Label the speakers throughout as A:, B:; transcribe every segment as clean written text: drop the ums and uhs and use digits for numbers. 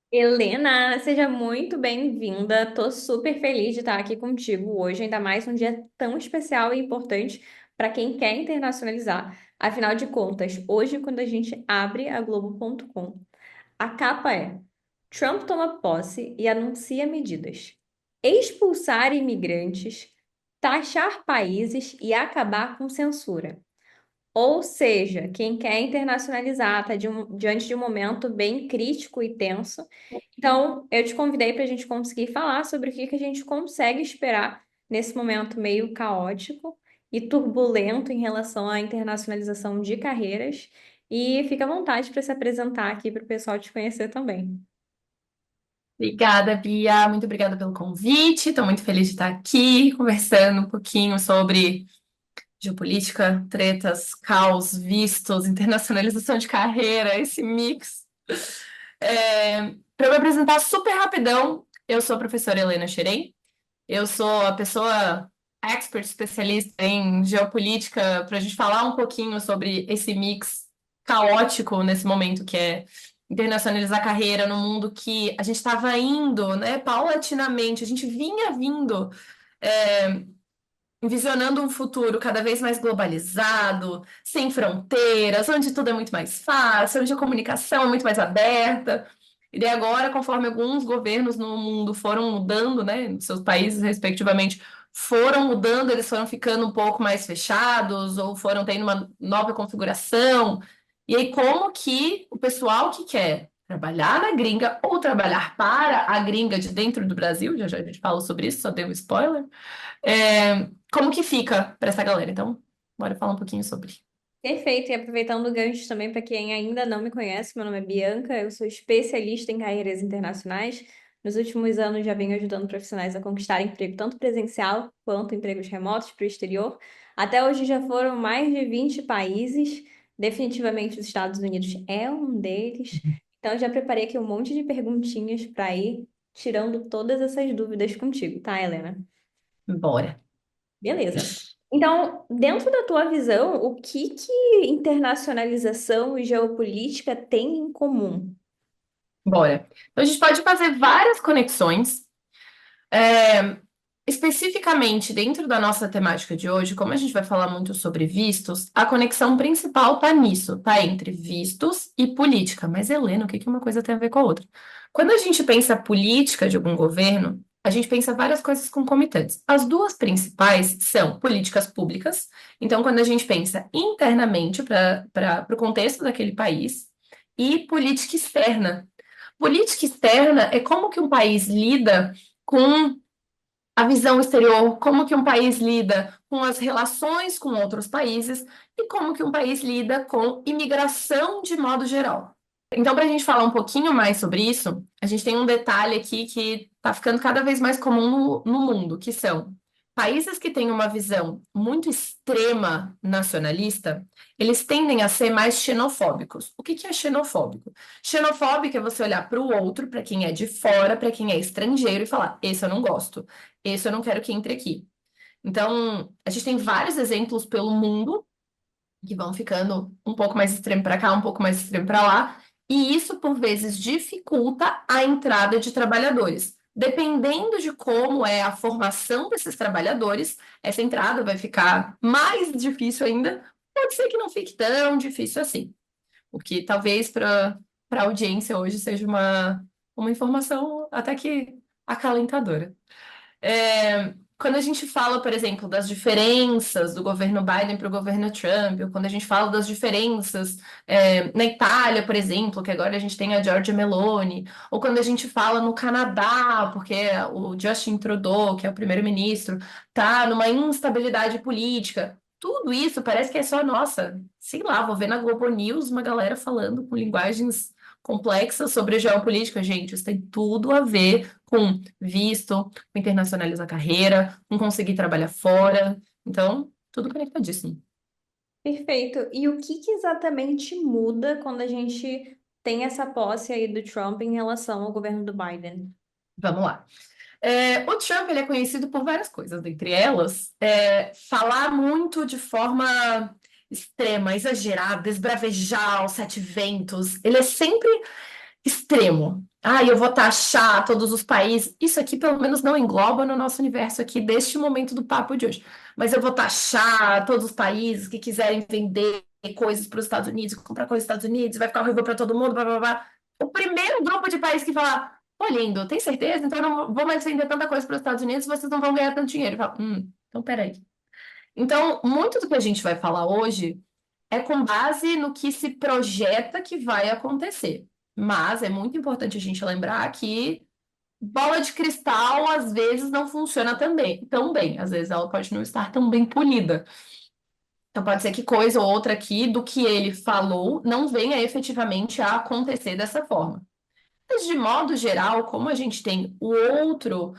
A: Helena, seja muito bem-vinda. Tô super feliz de estar aqui contigo hoje, ainda mais um dia tão especial e importante para quem quer internacionalizar. Afinal de contas, hoje, quando a gente abre a Globo.com, a capa é: Trump toma posse e anuncia medidas. Expulsar imigrantes, taxar países e acabar com censura. Ou seja, quem quer internacionalizar está diante de um momento bem crítico e tenso. Então, eu te convidei para a gente conseguir falar sobre o que que a gente consegue esperar nesse momento meio caótico e turbulento em relação à internacionalização de carreiras. E fica à vontade para se apresentar aqui para o pessoal te conhecer também.
B: Obrigada, Bia. Muito obrigada pelo convite. Estou muito feliz de estar aqui conversando um pouquinho sobre geopolítica, tretas, caos, vistos, internacionalização de carreira, esse mix. Para me apresentar super rapidão, eu sou a professora Helena Xerém. Eu sou a pessoa expert, especialista em geopolítica, para a gente falar um pouquinho sobre esse mix caótico nesse momento que é internacionalizar a carreira no mundo que a gente estava indo, né, paulatinamente, a gente vinha vindo, é, envisionando um futuro cada vez mais globalizado, sem fronteiras, onde tudo é muito mais fácil, onde a comunicação é muito mais aberta. E daí agora, conforme alguns governos no mundo foram mudando, né, nos seus países respectivamente, foram mudando, eles foram ficando um pouco mais fechados ou foram tendo uma nova configuração. E aí, como que o pessoal que quer trabalhar na gringa ou trabalhar para a gringa de dentro do Brasil, já já a gente falou sobre isso, só dei um spoiler, como que fica para essa galera? Então, bora falar um pouquinho sobre.
A: Perfeito, e aproveitando o gancho também para quem ainda não me conhece, meu nome é Bianca, eu sou especialista em carreiras internacionais. Nos últimos anos já venho ajudando profissionais a conquistar emprego tanto presencial quanto empregos remotos para o exterior. Até hoje já foram mais de 20 países, definitivamente os Estados Unidos é um deles. Então eu já preparei aqui um monte de perguntinhas para ir tirando todas essas dúvidas contigo, tá, Helena?
B: Bora.
A: Beleza. Então, dentro da tua visão, o que que internacionalização e geopolítica têm em comum?
B: Bora. Então, a gente pode fazer várias conexões. É, especificamente dentro da nossa temática de hoje, como a gente vai falar muito sobre vistos, a conexão principal tá nisso, tá entre vistos e política. Mas, Helena, o que que uma coisa tem a ver com a outra? Quando a gente pensa política de algum governo, a gente pensa várias coisas concomitantes. As duas principais são políticas públicas. Então, quando a gente pensa internamente para o contexto daquele país, e política externa. Política externa é como que um país lida com a visão exterior, como que um país lida com as relações com outros países e como que um país lida com imigração de modo geral. Então, para a gente falar um pouquinho mais sobre isso, a gente tem um detalhe aqui que está ficando cada vez mais comum no mundo, que são países que têm uma visão muito extrema nacionalista, eles tendem a ser mais xenofóbicos. O que que é xenofóbico? Xenofóbico é você olhar para o outro, para quem é de fora, para quem é estrangeiro e falar: esse eu não gosto, esse eu não quero que entre aqui. Então, a gente tem vários exemplos pelo mundo que vão ficando um pouco mais extremo para cá, um pouco mais extremo para lá, e isso por vezes dificulta a entrada de trabalhadores. Dependendo de como é a formação desses trabalhadores, essa entrada vai ficar mais difícil ainda. Pode ser que não fique tão difícil assim, o que talvez para a audiência hoje seja uma informação até que acalentadora. Quando a gente fala, por exemplo, das diferenças do governo Biden para o governo Trump, ou quando a gente fala das diferenças na Itália, por exemplo, que agora a gente tem a Giorgia Meloni, ou quando a gente fala no Canadá, porque o Justin Trudeau, que é o primeiro-ministro, tá numa instabilidade política. Tudo isso parece que é só nossa, sei lá, vou ver na Globo News uma galera falando com linguagens complexas sobre geopolítica. Gente, isso tem tudo a ver com visto, com internacionalizar a carreira, com conseguir trabalhar fora. Então, tudo conectadíssimo.
A: Perfeito. E o que que exatamente muda quando a gente tem essa posse aí do Trump em relação ao governo do Biden?
B: Vamos lá. O Trump ele é conhecido por várias coisas, dentre elas, falar muito de forma extrema, exagerada, esbravejar os sete ventos. Ele é sempre extremo. Ah, eu vou taxar todos os países. Isso aqui, pelo menos, não engloba no nosso universo aqui deste momento do papo de hoje. Mas eu vou taxar todos os países que quiserem vender coisas para os Estados Unidos, comprar coisas dos Estados Unidos, vai ficar horrível para todo mundo, blá, blá, blá. O primeiro grupo de países que falar, pô, lindo, tem certeza? Então eu não vou mais vender tanta coisa para os Estados Unidos, vocês não vão ganhar tanto dinheiro. Eu falo, então peraí. Então, muito do que a gente vai falar hoje é com base no que se projeta que vai acontecer. Mas é muito importante a gente lembrar que bola de cristal às vezes não funciona também, tão bem. Às vezes ela pode não estar tão bem polida. Então pode ser que coisa ou outra aqui do que ele falou não venha efetivamente a acontecer dessa forma. Mas de modo geral, como a gente tem o outro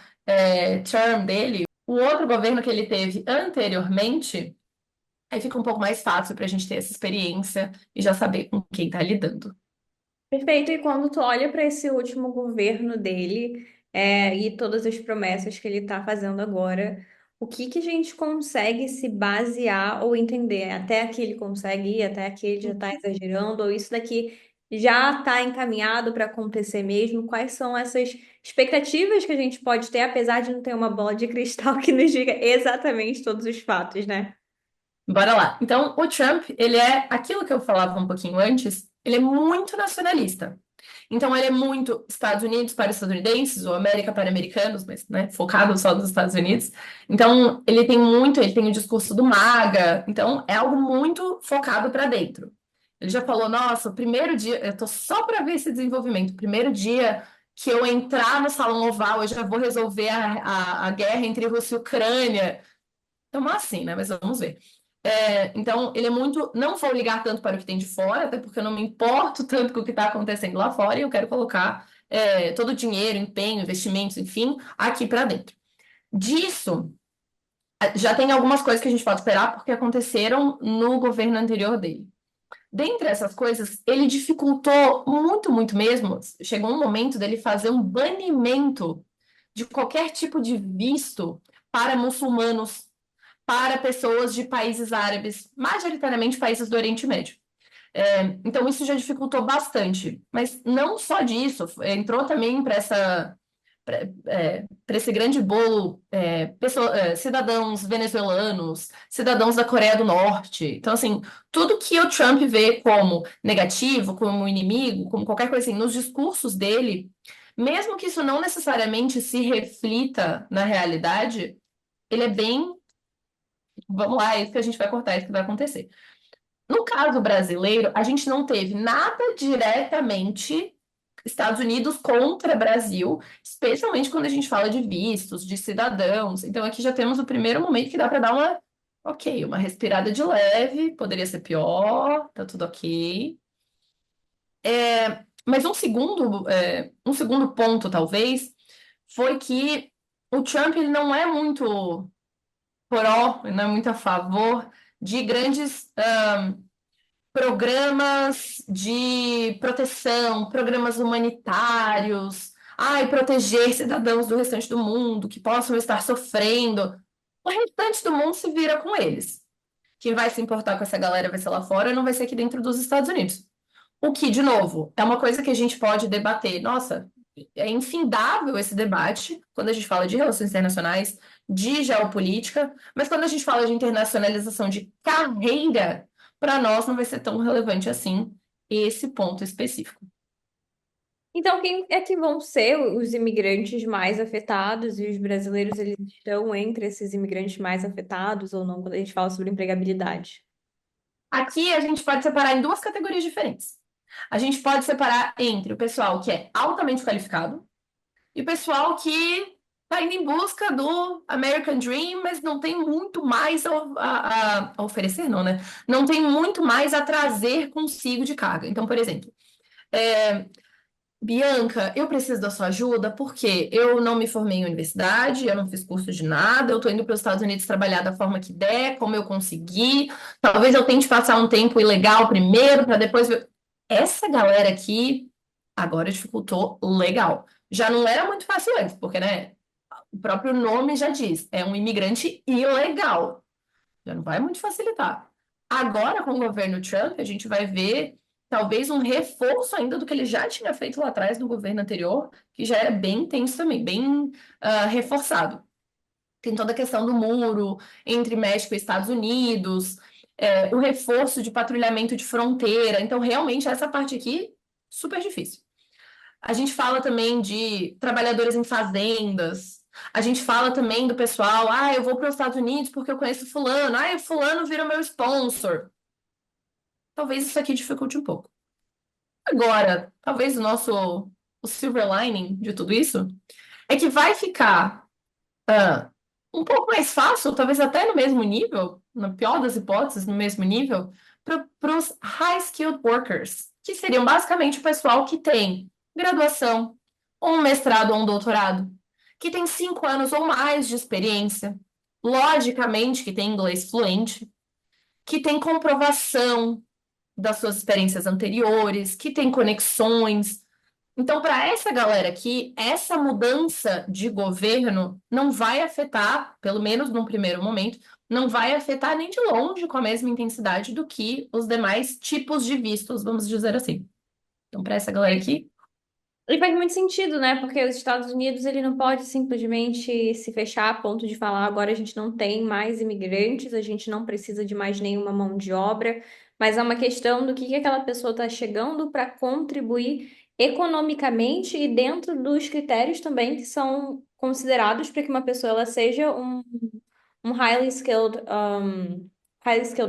B: term dele, o outro governo que ele teve anteriormente, aí fica um pouco mais fácil para a gente ter essa experiência e já saber com quem está lidando.
A: Perfeito. E quando tu olha para esse último governo dele, e todas as promessas que ele está fazendo agora, o que que a gente consegue se basear ou entender? Até aqui ele consegue ir, até aqui ele já está exagerando, ou isso daqui já está encaminhado para acontecer mesmo? Quais são essas expectativas que a gente pode ter, apesar de não ter uma bola de cristal que nos diga exatamente todos os fatos, né?
B: Bora lá. Então, o Trump, ele é aquilo que eu falava um pouquinho antes, ele é muito nacionalista. Então, ele é muito Estados Unidos para estadunidenses, ou América para americanos, mas, né, focado só nos Estados Unidos. Então, ele tem o discurso do MAGA, então é algo muito focado para dentro. Ele já falou, nossa, o primeiro dia, eu tô só para ver esse desenvolvimento, o primeiro dia que eu entrar no Salão Oval, eu já vou resolver a guerra entre Rússia e Ucrânia. Então, assim, né, mas vamos ver. Então, ele é muito. Não vou ligar tanto para o que tem de fora, até porque eu não me importo tanto com o que está acontecendo lá fora, e eu quero colocar todo o dinheiro, empenho, investimentos, enfim, aqui para dentro. Disso, já tem algumas coisas que a gente pode esperar, porque aconteceram no governo anterior dele. Dentre essas coisas, ele dificultou muito, muito mesmo. Chegou um momento dele fazer um banimento de qualquer tipo de visto para muçulmanos, para pessoas de países árabes, majoritariamente países do Oriente Médio. Então, isso já dificultou bastante. Mas não só disso, entrou também para esse grande bolo cidadãos venezuelanos, cidadãos da Coreia do Norte. Então, assim, tudo que o Trump vê como negativo, como inimigo, como qualquer coisa assim, nos discursos dele, mesmo que isso não necessariamente se reflita na realidade, ele é bem. Vamos lá, é isso que a gente vai cortar, é isso que vai acontecer. No caso brasileiro, a gente não teve nada diretamente Estados Unidos contra Brasil, especialmente quando a gente fala de vistos, de cidadãos. Então aqui já temos o primeiro momento que dá para dar ok, uma respirada de leve, poderia ser pior, tá tudo ok. Mas um segundo ponto, talvez, foi que o Trump ele não é muito pró, ele não é muito a favor de grandes programas de proteção, programas humanitários, ai, proteger cidadãos do restante do mundo que possam estar sofrendo. O restante do mundo se vira com eles. Quem vai se importar com essa galera vai ser lá fora, não vai ser aqui dentro dos Estados Unidos. O que, de novo, é uma coisa que a gente pode debater. Nossa, é infindável esse debate quando a gente fala de relações internacionais, de geopolítica, mas quando a gente fala de internacionalização de carreira, para nós não vai ser tão relevante assim esse ponto específico.
A: Então, quem é que vão ser os imigrantes mais afetados e os brasileiros, eles estão entre esses imigrantes mais afetados ou não, quando a gente fala sobre empregabilidade?
B: Aqui a gente pode separar em duas categorias diferentes. A gente pode separar entre o pessoal que é altamente qualificado e o pessoal que está indo em busca do American Dream, mas não tem muito mais a oferecer, não, né? Não tem muito mais a trazer consigo de carga. Então, por exemplo, é, Bianca, eu preciso da sua ajuda porque eu não me formei em universidade, eu não fiz curso de nada, eu estou indo para os Estados Unidos trabalhar da forma que der, como eu conseguir. Talvez eu tente passar um tempo ilegal primeiro para depois ver. Essa galera aqui agora dificultou legal. Já não era muito fácil antes, porque, né, o próprio nome já diz, é um imigrante ilegal. Já não vai muito facilitar. Agora, com o governo Trump, a gente vai ver. talvez um reforço ainda do que ele já tinha feito lá atrás no governo anterior, que já era bem intenso também, bem reforçado. Tem toda a questão do muro entre México e Estados Unidos, o reforço de patrulhamento de fronteira. Então, realmente, essa parte aqui, super difícil. A gente fala também de trabalhadores em fazendas. A gente fala também do pessoal, eu vou para os Estados Unidos porque eu conheço fulano. O fulano vira meu sponsor. Talvez isso aqui dificulte um pouco. Agora, talvez o silver lining de tudo isso é que vai ficar um pouco mais fácil, talvez até no mesmo nível, na pior das hipóteses, no mesmo nível, para os high skilled workers, que seriam basicamente o pessoal que tem graduação, ou um mestrado ou um doutorado, que tem 5 anos ou mais de experiência, logicamente que tem inglês fluente, que tem comprovação das suas experiências anteriores, que tem conexões. Então, para essa galera aqui, essa mudança de governo não vai afetar, pelo menos num primeiro momento, não vai afetar nem de longe com a mesma intensidade do que os demais tipos de vistos, vamos dizer assim. Então, para essa galera aqui,
A: E faz muito sentido, né? Porque os Estados Unidos ele não pode simplesmente se fechar a ponto de falar agora a gente não tem mais imigrantes, a gente não precisa de mais nenhuma mão de obra, mas é uma questão do que aquela pessoa está chegando para contribuir economicamente e dentro dos critérios também que são considerados para que uma pessoa ela seja um highly skilled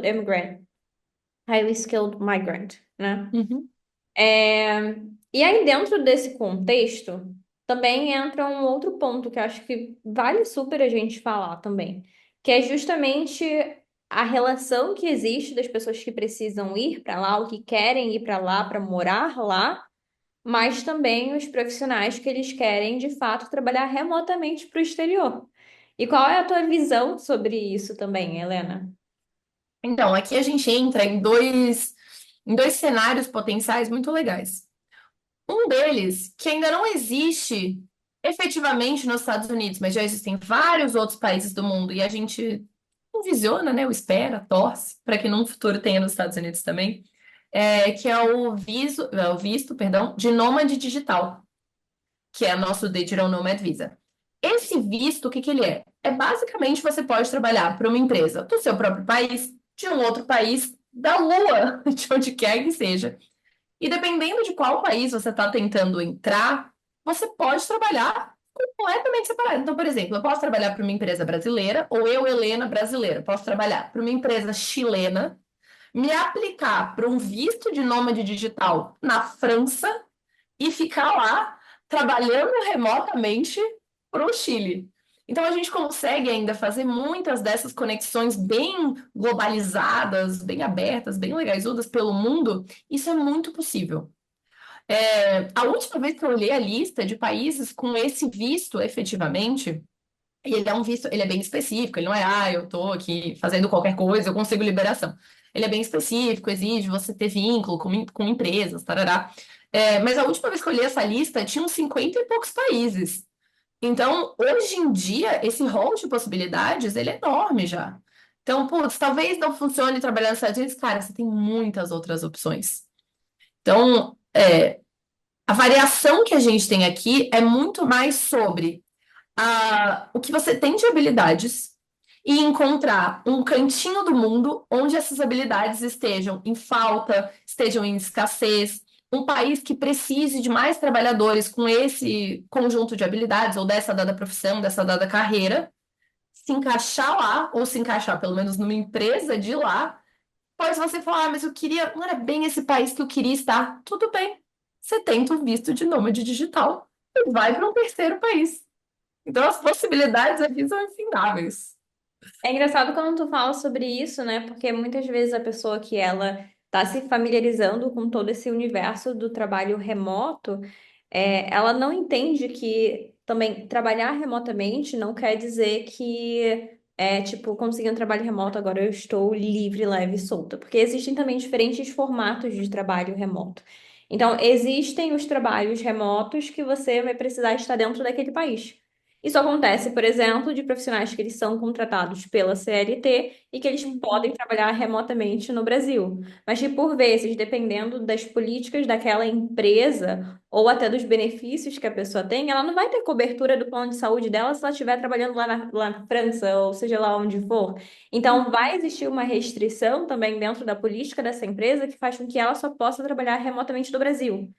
A: immigrant, highly skilled migrant, né?
B: uhum.
A: É, E aí, dentro desse contexto, também entra um outro ponto que eu acho que vale super a gente falar também, que é justamente a relação que existe das pessoas que precisam ir para lá, ou que querem ir para lá para morar lá, mas também os profissionais que eles querem, de fato, trabalhar remotamente para o exterior. E qual é a tua visão sobre isso também, Helena?
B: Então, aqui a gente entra em dois cenários potenciais muito legais. Um deles, que ainda não existe efetivamente nos Estados Unidos, mas já existem vários outros países do mundo, e a gente não visiona, né? Ou espera, torce, para que num futuro tenha nos Estados Unidos também, que é o visto, perdão, de nômade digital, que é nosso Digital Nomad Visa. Esse visto, o que que ele é? É basicamente você pode trabalhar para uma empresa do seu próprio país, de um outro país, da Lua, de onde quer que seja. E dependendo de qual país você está tentando entrar, você pode trabalhar completamente separado. Então, por exemplo, eu posso trabalhar para uma empresa brasileira, ou eu, Helena, brasileira, posso trabalhar para uma empresa chilena, me aplicar para um visto de nômade digital na França e ficar lá trabalhando remotamente para o Chile. Então, a gente consegue ainda fazer muitas dessas conexões bem globalizadas, bem abertas, bem legaisudas pelo mundo. Isso é muito possível. A última vez que eu olhei a lista de países com esse visto efetivamente, e ele é um visto, ele é bem específico, ele não é, eu tô aqui fazendo qualquer coisa, eu consigo liberação. Ele é bem específico, exige você ter vínculo com empresas, tarará. Mas a última vez que eu olhei essa lista, tinha uns 50 e poucos países. Então, hoje em dia, esse rol de possibilidades, ele é enorme já. Então, putz, talvez não funcione trabalhar nos Estados Unidos, cara, você tem muitas outras opções. Então, a variação que a gente tem aqui é muito mais sobre o que você tem de habilidades e encontrar um cantinho do mundo onde essas habilidades estejam em falta, estejam em escassez, um país que precise de mais trabalhadores com esse conjunto de habilidades ou dessa dada profissão, dessa dada carreira, se encaixar lá, ou se encaixar pelo menos numa empresa de lá. Pode você falar, mas eu queria, não era bem esse país que eu queria estar. Tudo bem. Você tenta o visto de nômade digital e vai para um terceiro país. Então, as possibilidades aqui são infindáveis.
A: É engraçado quando tu fala sobre isso, né? Porque muitas vezes a pessoa que ela tá se familiarizando com todo esse universo do trabalho remoto, ela não entende que também trabalhar remotamente não quer dizer que tipo, consegui um trabalho remoto, agora eu estou livre, leve e solta. Porque existem também diferentes formatos de trabalho remoto. Então, existem os trabalhos remotos que você vai precisar estar dentro daquele país. Isso acontece, por exemplo, de profissionais que eles são contratados pela CLT e que eles podem trabalhar remotamente no Brasil, mas que por vezes, dependendo das políticas daquela empresa ou até dos benefícios que a pessoa tem, ela não vai ter cobertura do plano de saúde dela se ela estiver trabalhando lá na França ou seja lá onde for. Então, vai existir uma restrição também dentro da política dessa empresa que faz com que ela só possa trabalhar remotamente do Brasil.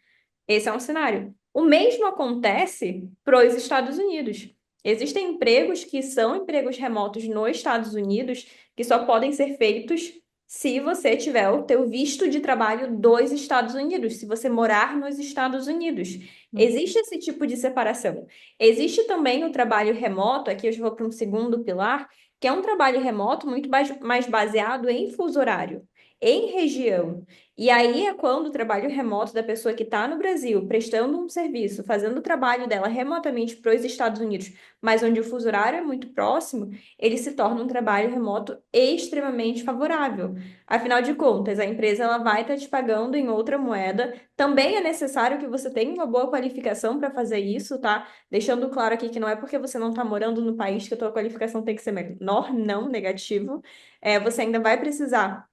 A: Esse é um cenário. O mesmo acontece para os Estados Unidos. Existem empregos que são empregos remotos nos Estados Unidos que só podem ser feitos se você tiver o teu visto de trabalho dos Estados Unidos, se você morar nos Estados Unidos. Existe esse tipo de separação. Existe também o trabalho remoto, aqui eu já vou para um segundo pilar, que é um trabalho remoto muito mais baseado em fuso horário, em região. E aí é quando o trabalho remoto da pessoa que está no Brasil, prestando um serviço, fazendo o trabalho dela remotamente para os Estados Unidos, mas onde o fuso horário é muito próximo, ele se torna um trabalho remoto extremamente favorável. Afinal de contas, a empresa ela vai estar te pagando em outra moeda. Também é necessário que você tenha uma boa qualificação para fazer isso, tá? Deixando claro aqui que não é porque você não está morando no país que a tua qualificação tem que ser menor, não negativo. Você ainda vai precisar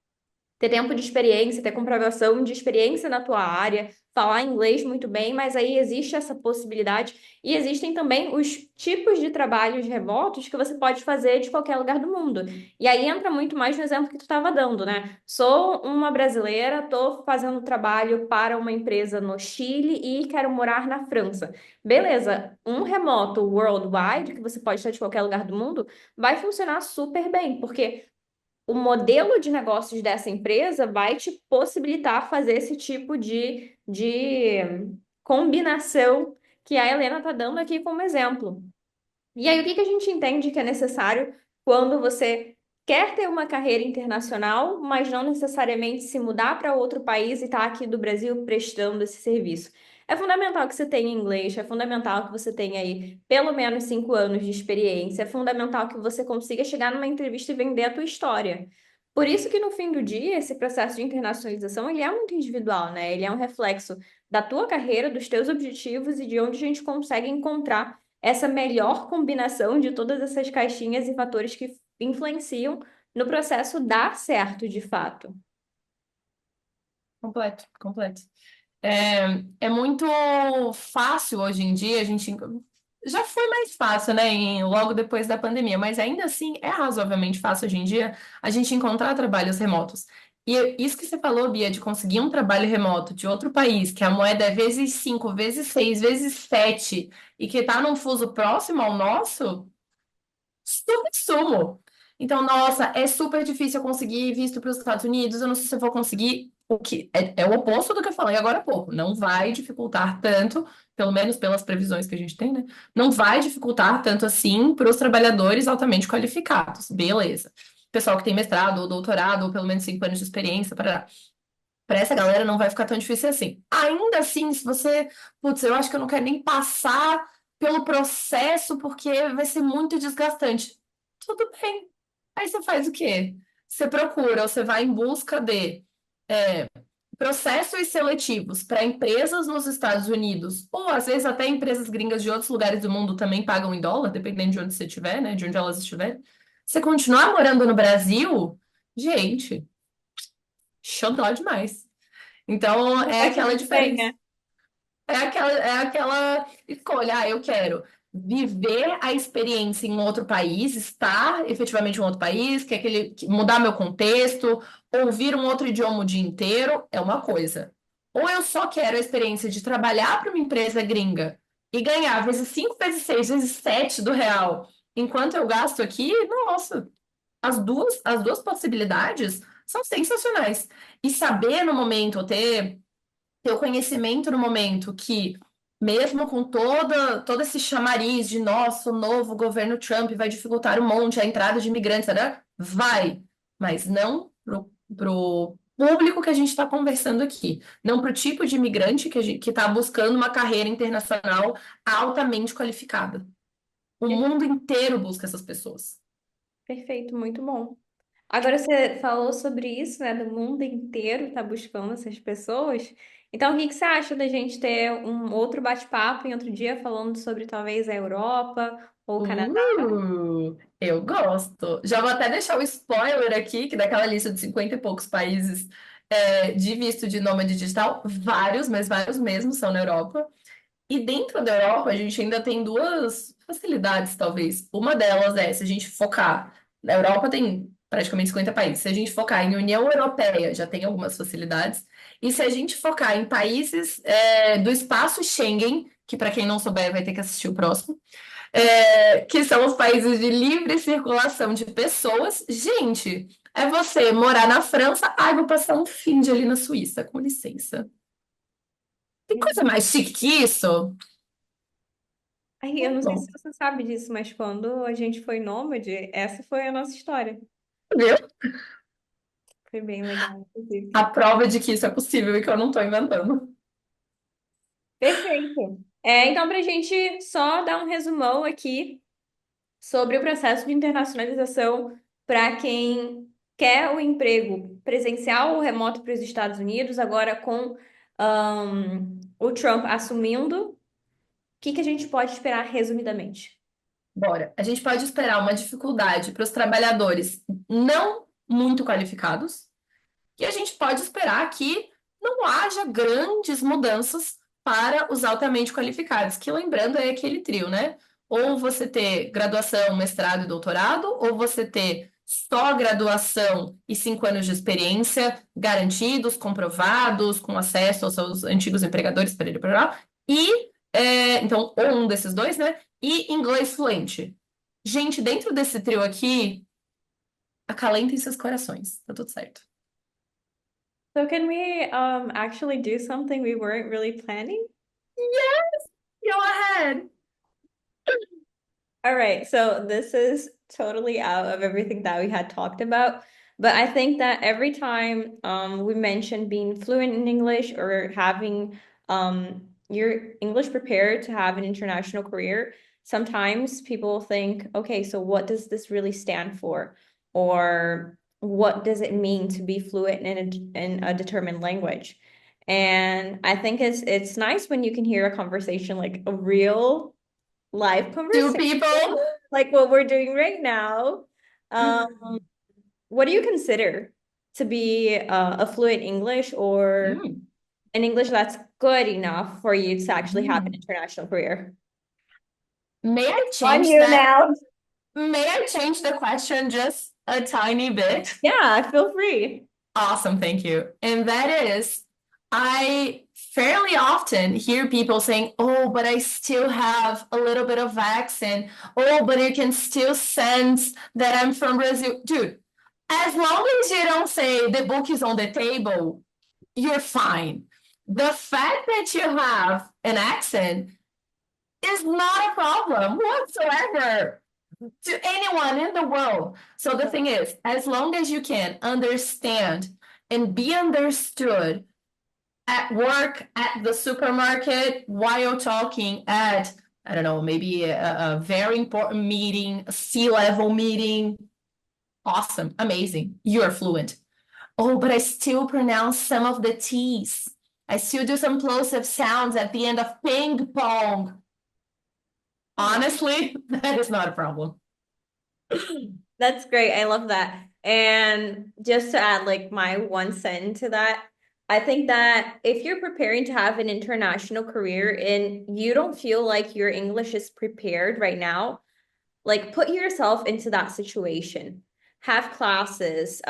A: ter tempo de experiência, ter comprovação de experiência na tua área, falar inglês muito bem, mas aí existe essa possibilidade e existem também os tipos de trabalhos remotos que você pode fazer de qualquer lugar do mundo. E aí entra muito mais no exemplo que tu estava dando, né? Sou uma brasileira, estou fazendo trabalho para uma empresa no Chile e quero morar na França. Beleza, um remoto worldwide, que você pode estar de qualquer lugar do mundo, vai funcionar super bem, porque o modelo de negócios dessa empresa vai te possibilitar fazer esse tipo de combinação que a Helena está dando aqui como exemplo. E aí, o que que a gente entende que é necessário quando você quer ter uma carreira internacional, mas não necessariamente se mudar para outro país e estar aqui do Brasil prestando esse serviço? É fundamental que você tenha inglês, é fundamental que você tenha aí pelo menos 5 anos de experiência, é fundamental que você consiga chegar numa entrevista e vender a tua história. Por isso que no fim do dia, esse processo de internacionalização, ele é muito individual, né? Ele é um reflexo da tua carreira, dos teus objetivos e de onde a gente consegue encontrar essa melhor combinação de todas essas caixinhas e fatores que influenciam no processo dar certo de fato.
B: Completo, completo. É muito fácil hoje em dia, a gente já foi mais fácil, né, logo depois da pandemia, mas ainda assim é razoavelmente fácil hoje em dia a gente encontrar trabalhos remotos. E isso que você falou, Bia, de conseguir um trabalho remoto de outro país, que a moeda é vezes 5, vezes 6, vezes 7 e que está num fuso próximo ao nosso, super sumo. Então, nossa, é super difícil eu conseguir visto para os Estados Unidos. Eu não sei se eu vou conseguir. O que é o oposto do que eu falei agora há pouco. Não vai dificultar tanto, pelo menos pelas previsões que a gente tem, né? Não vai dificultar tanto assim para os trabalhadores altamente qualificados. Beleza. Pessoal que tem mestrado ou doutorado, ou pelo menos 5 anos de experiência, para essa galera não vai ficar tão difícil assim. Ainda assim, se você, putz, eu acho que eu não quero nem passar pelo processo porque vai ser muito desgastante. Tudo bem. Aí você faz o quê? Você procura, ou você vai em busca de processos seletivos para empresas nos Estados Unidos, ou às vezes até empresas gringas de outros lugares do mundo também pagam em dólar, dependendo de onde você estiver, né? De onde elas estiverem. Você continuar morando no Brasil, gente, xodó demais. Então, é
A: Vai que
B: aquela
A: não
B: diferença.
A: tenha.
B: É aquela escolha, eu quero viver a experiência em outro país, estar efetivamente em outro país, mudar meu contexto, ouvir um outro idioma o dia inteiro, é uma coisa. Ou eu só quero a experiência de trabalhar para uma empresa gringa e ganhar vezes 5, vezes 6, vezes 7 do real, enquanto eu gasto aqui, nossa, as duas possibilidades são sensacionais. E saber no momento, ter o conhecimento no momento que, mesmo com todo esse chamariz de nosso novo governo Trump vai dificultar um monte a entrada de imigrantes, né? Vai, mas não pro público que a gente está conversando aqui, não pro tipo de imigrante que está buscando uma carreira internacional altamente qualificada. O mundo inteiro busca essas pessoas.
A: Perfeito, muito bom. Agora você falou sobre isso, né? Do mundo inteiro tá buscando essas pessoas. Então, o que que você acha da gente ter um outro bate-papo em outro dia falando sobre talvez a Europa ou Canadá.
B: Eu gosto. Já vou até deixar o spoiler aqui, que daquela lista de 50 e poucos países de visto de nômade digital, vários, mas vários mesmo são na Europa. E dentro da Europa, a gente ainda tem duas facilidades, talvez. Uma delas é, se a gente focar, na Europa tem praticamente 50 países. Se a gente focar em União Europeia, já tem algumas facilidades. E se a gente focar em países do espaço Schengen, que para quem não souber vai ter que assistir o próximo, que são os países de livre circulação de pessoas. Gente, é você morar na França, ai, vou passar um fim de ali na Suíça, com licença. Tem coisa mais chique que isso?
A: Ai, eu não sei se
B: Não.
A: você sabe disso, mas quando a gente foi nômade, essa foi a nossa história.
B: Viu?
A: Foi bem legal, inclusive.
B: A prova de que isso é possível e que eu não tô inventando.
A: Perfeito. Então, para a gente só dar um resumão aqui sobre o processo de internacionalização para quem quer o emprego presencial ou remoto para os Estados Unidos, agora com o Trump assumindo, o que que a gente pode esperar resumidamente?
B: Bora. A gente pode esperar uma dificuldade para os trabalhadores não muito qualificados, e a gente pode esperar que não haja grandes mudanças para os altamente qualificados, que lembrando é aquele trio, né? Ou você ter graduação, mestrado e doutorado, ou você ter só graduação e 5 anos de experiência garantidos, comprovados, com acesso aos seus antigos empregadores, para e então, ou um desses dois, né? E inglês fluente. Gente, dentro desse trio aqui, acalentem seus corações, tá tudo certo.
A: So can we actually do something we weren't really planning?
B: Go ahead.
A: All right, so this is totally out of everything that we had talked about, but I think that every time we mention being fluent in English or having your English prepared to have an international career, sometimes people think, okay, so what does this really stand for? Or what does it mean to be fluent in a determined language? And I think it's nice when you can hear a conversation like a real live
B: Two
A: conversation
B: people.
A: like what we're doing right now. What do you consider to be a fluent English or
B: Mm,
A: an English that's good enough for you to actually have an
B: mm.
A: international career?
B: May I
A: On
B: change
A: you
B: that?
A: now.
B: May I change the question just a tiny bit?
A: Yeah, feel free.
B: Awesome, thank you. And that is, I fairly often hear people saying, oh, but I still have a little bit of accent. Oh, but you can still sense that I'm from Brazil. Dude, as long as you don't say the book is on the table, you're fine. The fact that you have an accent is not a problem whatsoever to anyone in the world. So the thing is, as long as you can understand and be understood at work, at the supermarket, while talking at, I don't know, maybe a very important meeting, a C-level meeting, awesome, amazing, you're fluent. Oh, but I still pronounce some of the T's. I still do some plosive sounds at the end of ping pong. Honestly, that is not a problem.
A: That's great. I love that. And just to add like my 1 cent to that, I think that if you're preparing to have an international career and you don't feel like your English is prepared right now, like put yourself into that situation. Have classes,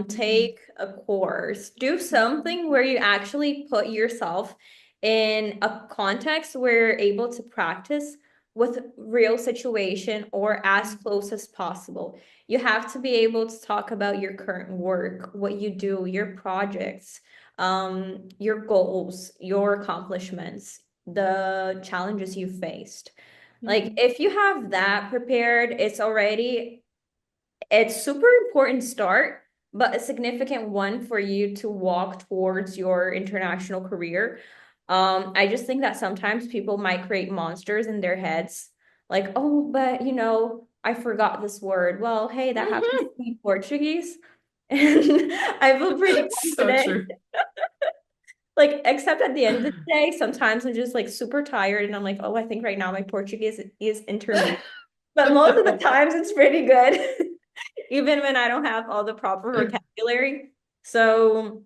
A: take a course, do something where you actually put yourself in a context where you're able to practice with real situation or as close as possible. You have to be able to talk about your current work, what you do, your projects, your goals, your accomplishments, the challenges you faced. Like if you have that prepared, it's super important start, but a significant one for you to walk towards your international career. I just think that sometimes people might create monsters in their heads, like, oh, but I forgot this word. Well, hey, that happens to me in Portuguese. And I feel pretty
B: So
A: confident.
B: true.
A: Like, except at the end of the day, sometimes I'm just like super tired and I'm like, oh, I think right now my Portuguese is intermediate. but most of the times it's pretty good, even when I don't have all the proper vocabulary. So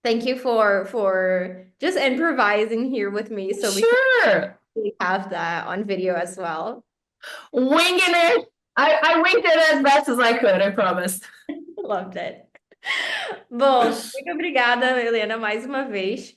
A: thank you for just improvising here with me so we can
B: Sure.
A: really have that on video as well.
B: Winging it. I winged it as best as I could, I promise.
A: Loved it. Bom, muito obrigada, Helena, mais uma vez.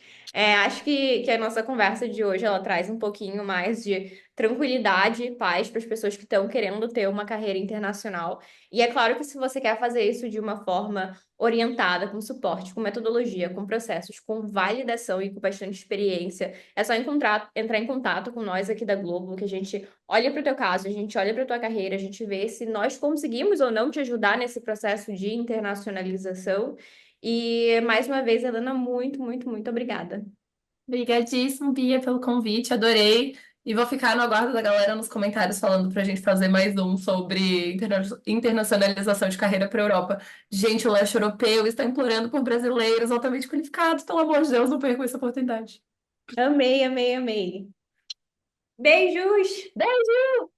A: Acho que a nossa conversa de hoje ela traz um pouquinho mais de tranquilidade e paz para as pessoas que estão querendo ter uma carreira internacional. E é claro que se você quer fazer isso de uma forma orientada, com suporte, com metodologia, com processos, com validação e com bastante experiência, é só entrar em contato com nós aqui da Globo, que a gente olha para o teu caso, a gente olha para a tua carreira, a gente vê se nós conseguimos ou não te ajudar nesse processo de internacionalização. E mais uma vez, Helena, muito, muito, muito obrigada.
B: Obrigadíssimo, Bia, pelo convite, adorei. E vou ficar no aguardo da galera nos comentários falando pra gente fazer mais um sobre internacionalização de carreira para a Europa. Gente, o leste europeu está implorando por brasileiros altamente qualificados. Pelo amor de Deus, não percam essa oportunidade.
A: Amei, amei, amei. Beijos!
B: Beijo!